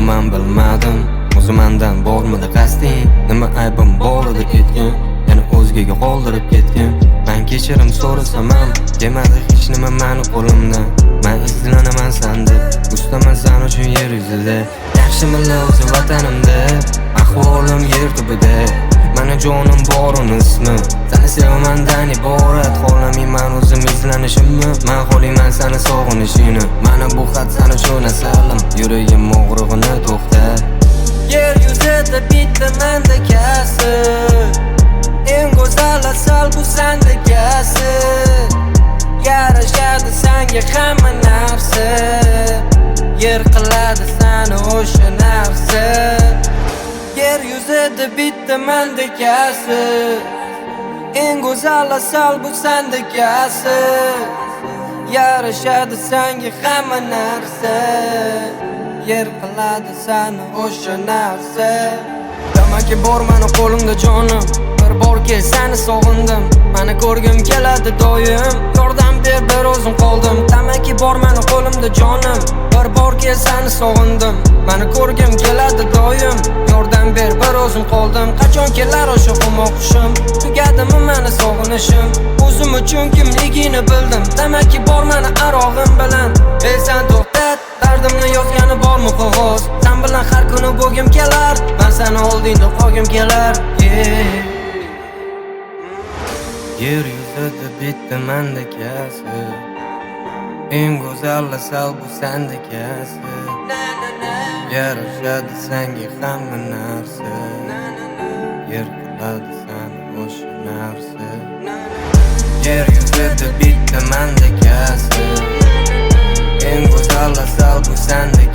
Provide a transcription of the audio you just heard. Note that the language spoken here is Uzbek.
man bilmadim, o'zi mendan bormidi qasding. Nima aybim bor edi ketgan, yana o'zgaga qoldirib ketgan. Men kechirim so'rasam ham demadi hech nima meni qo'limdan. Men izlanaman san deb, ustaman san uchun yer yuzida. Yaxshimilla o'zi vatanimda, ahvolim yer tubida. Meni jonim bor uni ismi, seni sevamandan iborat. Xohlamayman o'zim izlanishimni, men xohlayman seni sog'inishingni. Mana bu xat sen uchun asalim, yuragim og'rig'ini to'xtat. Yer yuzida bitta mendekasi, eng go'zal asal bu sendekasi. Yarashadi senga hamma narsa, yer qiladi seni o'sha narsa. Yer yuzida bitta mendekasi, eng go'zal asal bu sendekasi. Yarashadi senga hamma narsa, yer qiladi seni o'sha narsa. Tamaki bor meni qo'limda jonim, bir bor kel seni sog'indim. Meni ko'rgim keladi doim, yordam ber bir o'zim qoldim. Tamaki bor meni qo'limda jonim, bir bor kel seni sog'indim. Meni ko'rgim keladi doim, yordam ber bir o'zim qoldim. Qachon kelar o'sha qumoqishim, tugadimi meni sog'inishim? O'zim uchun kimligini bildim, tamaki bor meni arog'im bilan. Ey sen to'xtat, dardimni yozgani bormi qog'oz? Sen bilan har kuni bo'lgim kelar, men seni oldingda qolgim kelar. Yer yuzida bitta mendekasi, eng go'zal asal bu sendekasi. Yarashadi senga hamma narsa, yer qiladi seni o'sha narsa. Yer yuzida bitta mendekasi, eng go'zal asal bu sendekasi.